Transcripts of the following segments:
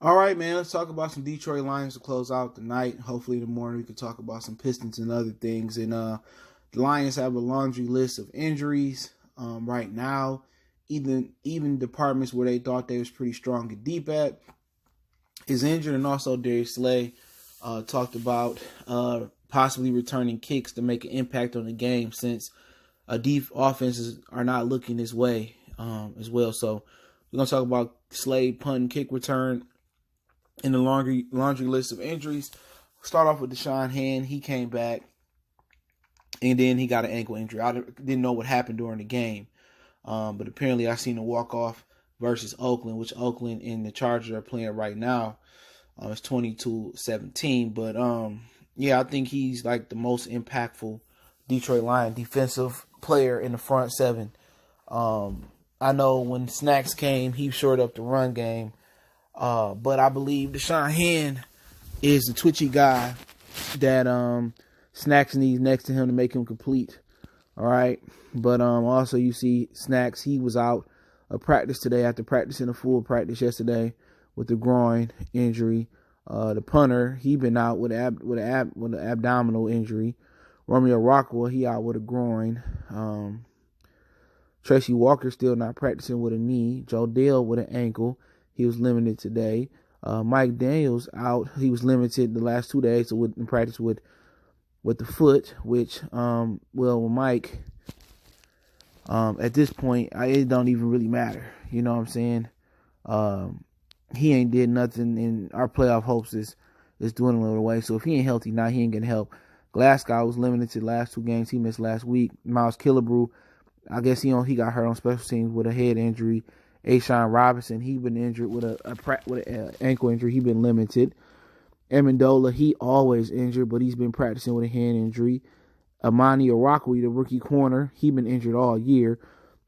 All right, man. Let's talk about some Detroit Lions to close out the night. Hopefully, in the morning we can talk about some Pistons and other things. And the Lions have a laundry list of injuries right now. Even departments where they thought they was pretty strong and deep at is injured, and also Darius talked about possibly returning kicks to make an impact on the game since deep offenses are not looking this way as well. So we're gonna talk about Slade punt and kick return in the laundry list of injuries. Start off with Deshaun Hand. He came back, and then he got an ankle injury. I didn't know what happened during the game, but apparently I seen a walk-off versus Oakland, which Oakland and the Chargers are playing right now. It's 22-17, but yeah, I think he's like the most impactful Detroit Lion defensive player in the front seven. I know when Snacks came, he shored up the run game. But I believe Deshaun Hand is the twitchy guy that Snacks needs next to him to make him complete. All right. But also you see Snacks, he was out of practice today after practicing a full practice yesterday with the groin injury. The punter, he been out with an abdominal injury. Romeo Rockwell, he out with a groin. Tracy Walker still not practicing with a knee. Joe Dale with an ankle. He was limited today. Mike Daniels out. He was limited the last 2 days in practice with the foot, which, with Mike, at this point, it don't even really matter. You know what I'm saying? He ain't did nothing, and our playoff hopes is dwindling away. So if he ain't healthy now, he ain't getting help. Glasgow was limited to the last 2 games. He missed last week. Miles Killebrew, I guess he got hurt on special teams with a head injury. Ashawn Robinson, he been injured with an ankle injury. He been limited. Amendola, he always injured, but he's been practicing with a hand injury. Amani Orakwe, the rookie corner, he been injured all year,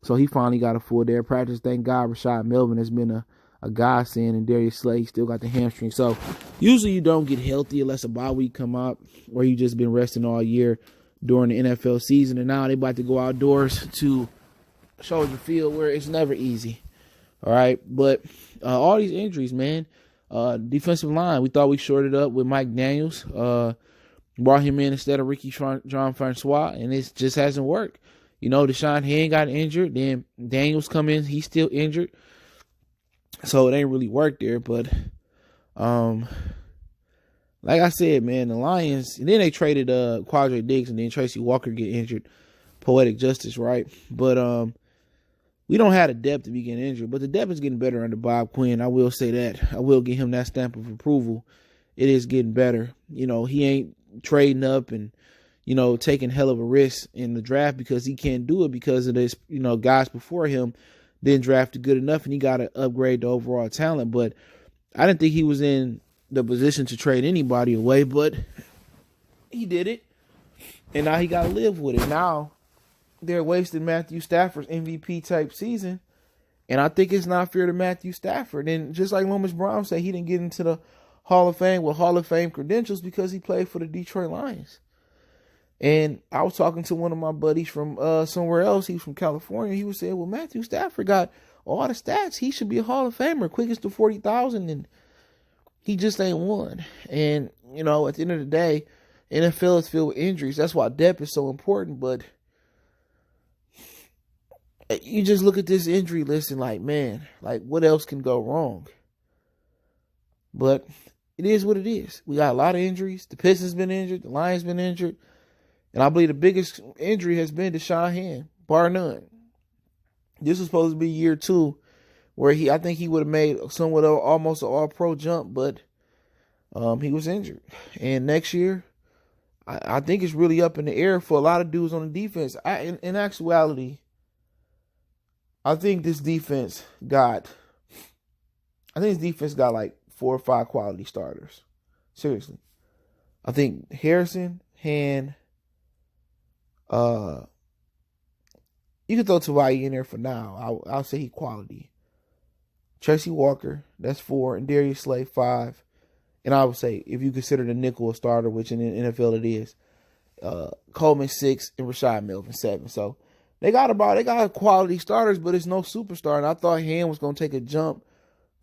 so he finally got a full day of practice. Thank God Rashad Melvin has been a godsend, and Darius Slade still got the hamstring. So usually you don't get healthy unless a bye week come up, or you just been resting all year during the NFL season, and now they about to go outdoors to Soldier Field, where it's never easy. All right, but all these injuries, man. Defensive line, we thought we shorted up with Mike Daniels. Brought him in instead of Ricky Jean-Francois, and it just hasn't worked. You know, Deshaun Hand got injured. Then Daniels come in. He's still injured. So it ain't really worked there. But like I said, man, the Lions, and then they traded Quadre Diggs, and then Tracy Walker get injured. Poetic justice, right? But we don't have the depth to be getting injured, but the depth is getting better under Bob Quinn. I will say that. I will give him that stamp of approval. It is getting better. You know, he ain't trading up and, you know, taking hell of a risk in the draft because he can't do it because of this, you know, guys before him didn't draft good enough and he got to upgrade the overall talent. But I didn't think he was in the position to trade anybody away, but he did it. And now he got to live with it. Now, they're wasting Matthew Stafford's MVP type season, and I think it's not fair to Matthew Stafford. And just like Lomas Brown said, he didn't get into the Hall of Fame with Hall of Fame credentials because he played for the Detroit Lions. And I was talking to one of my buddies from somewhere else. He's from California. He was saying, well, Matthew Stafford got all the stats. He should be a Hall of Famer, quickest to 40,000, and he just ain't won. And, you know, at the end of the day, NFL is filled with injuries. That's why depth is so important, but you just look at this injury list and like, man, like what else can go wrong? But it is what it is. We got a lot of injuries. The Pistons been injured. The Lions been injured. And I believe the biggest injury has been Deshaun Hand, bar none. This was supposed to be year 2 where I think he would have made somewhat of almost an all-pro jump, but he was injured. And next year, I think it's really up in the air for a lot of dudes on the defense. In actuality, I think this defense got like 4 or 5 quality starters. Seriously. I think Harrison, Hand, you can throw Tavai in there for now. I'll say he quality. Tracy Walker, that's 4, and Darius Slade 5. And I would say, if you consider the nickel a starter, which in the NFL it is, Coleman 6 and Rashad Melvin 7. So they got quality starters, but it's no superstar. And I thought Hand was going to take a jump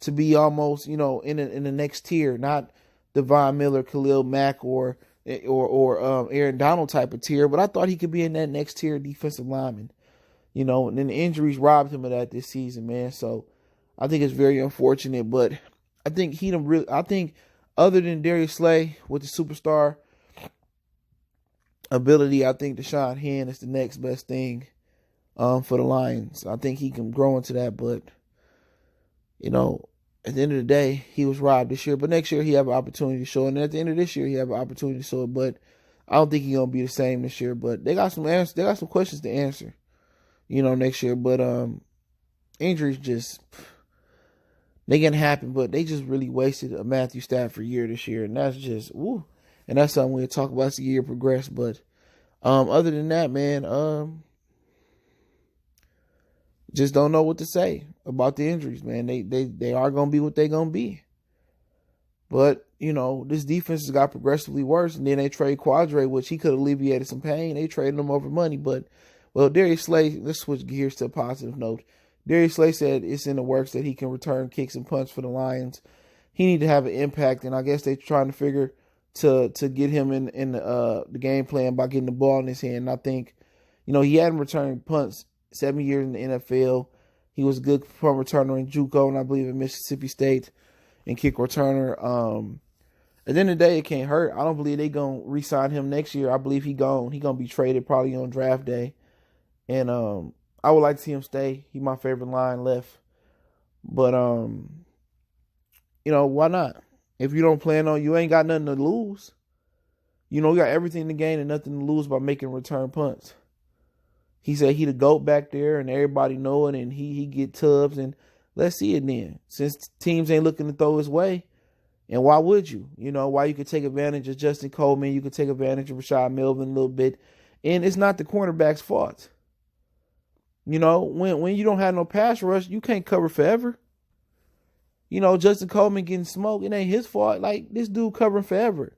to be almost, in the next tier, not Devon Miller, Khalil Mack, or Aaron Donald type of tier, but I thought he could be in that next tier defensive lineman. And then the injuries robbed him of that this season, man. So I think it's very unfortunate, but I think other than Darius Slay with the superstar ability, I think Deshaun Hand is the next best thing for the Lions. I think he can grow into that, but at the end of the day, he was robbed this year. But next year he have an opportunity to show it. And at the end of this year, he have an opportunity to show it. But I don't think he's gonna be the same this year. But they got some answers. They got some questions to answer, next year. But injuries just they can happen. But they just really wasted a Matthew Stafford year this year, and that's just woo. And that's something we'll talk about as the year progressed. But other than that, man, just don't know what to say about the injuries, man. They are going to be what they're going to be. But, this defense has got progressively worse. And then they trade Quadre, which he could have alleviated some pain. They traded him over money. But, Darius Slay, let's switch gears to a positive note. Darius Slay said it's in the works that he can return kicks and punts for the Lions. He need to have an impact. And I guess they're trying to figure to get him in the game plan by getting the ball in his hand. And I think, he hadn't returned punts 7 years in the NFL. He was a good punt returner in JUCO, and I believe in Mississippi State, and kick returner. At the end of the day, it can't hurt. I don't believe they gonna re-sign him next year. I believe he gonna be traded probably on draft day, and I would like to see him stay. He's my favorite line left, but why not? If you don't plan on, you ain't got nothing to lose. You got everything to gain and nothing to lose by making return punts. He said he the GOAT back there and everybody know it, and he get tubs, and let's see it then. Since teams ain't looking to throw his way, and why would you? Why you could take advantage of Justin Coleman, you could take advantage of Rashad Melvin a little bit, and it's not the cornerback's fault. When you don't have no pass rush, you can't cover forever. Justin Coleman getting smoked, it ain't his fault. Like, this dude covering forever.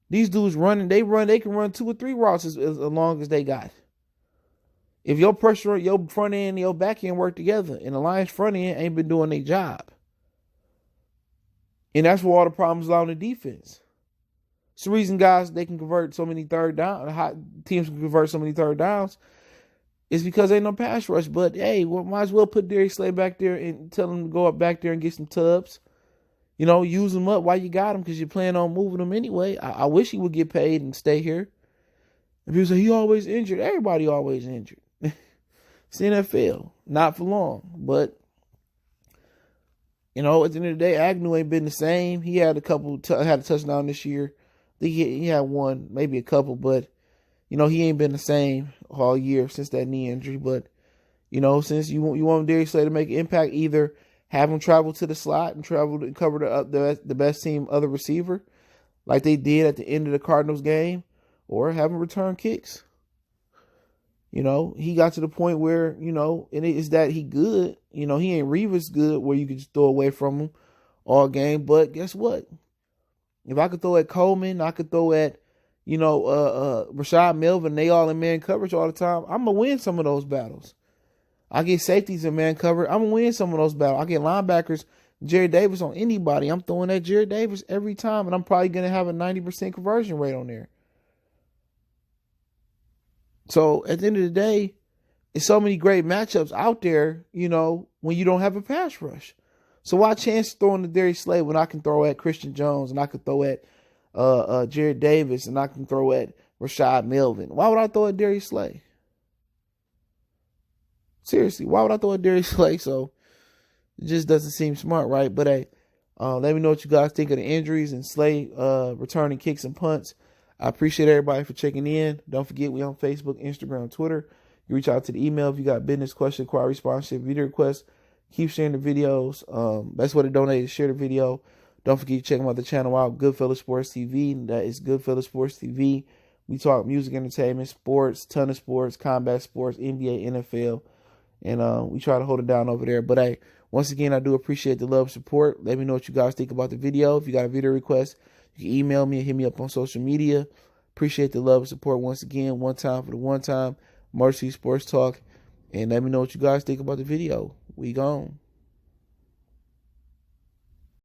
These dudes running, they can run 2 or 3 routes as long as they got. If your pressure, your front end and your back end work together, and the Lions front end ain't been doing their job. And that's where all the problems lie on the defense. It's the reason, guys, they can convert so many teams can convert so many third downs. It's because ain't no pass rush. But, hey, might as well put Darius Slay back there and tell him to go up back there and get some tubs. Use them up while you got him, because you plan on moving them anyway. I wish he would get paid and stay here. And people say, he always injured. Everybody always injured. It's the NFL. Not for long. But, at the end of the day, Agnew ain't been the same. He had had a touchdown this year. I think he had one, maybe a couple, but, he ain't been the same all year since that knee injury. But, since you want Darius Slay to make an impact, either have him travel to the slot and travel to cover the best team other receiver, like they did at the end of the Cardinals game, or have him return kicks. He got to the point where, and it is that he good. He ain't Revis good where you can just throw away from him all game. But guess what? If I could throw at Coleman, I could throw at, Rashad Melvin, they all in man coverage all the time, I'm going to win some of those battles. I get safeties in man coverage, I'm going to win some of those battles. I get linebackers, Jerry Davis on anybody, I'm throwing at Jerry Davis every time, and I'm probably going to have a 90% conversion rate on there. So at the end of the day, there's so many great matchups out there, when you don't have a pass rush. So why chance throwing to Darius Slay when I can throw at Christian Jones, and I can throw at Jared Davis, and I can throw at Rashad Melvin? Why would I throw at Darius Slay? Seriously, why would I throw at Darius Slay? So it just doesn't seem smart, right? But hey, let me know what you guys think of the injuries and Slay returning kicks and punts. I appreciate everybody for checking in. Don't forget, we on Facebook, Instagram, Twitter. You reach out to the email if you got business, question, inquiry, sponsorship, video requests. Keep sharing the videos. Best way to donate is share the video. Don't forget to check out the channel out, Goodfellas Sports TV. That is Goodfellas Sports TV. We talk music, entertainment, sports, ton of sports, combat sports, NBA, NFL. And we try to hold it down over there. But hey, once again, I do appreciate the love and support. Let me know what you guys think about the video. If you got a video request, you can email me and hit me up on social media. Appreciate the love and support once again. One time for the one time. Mercy Sports Talk. And let me know what you guys think about the video. We gone.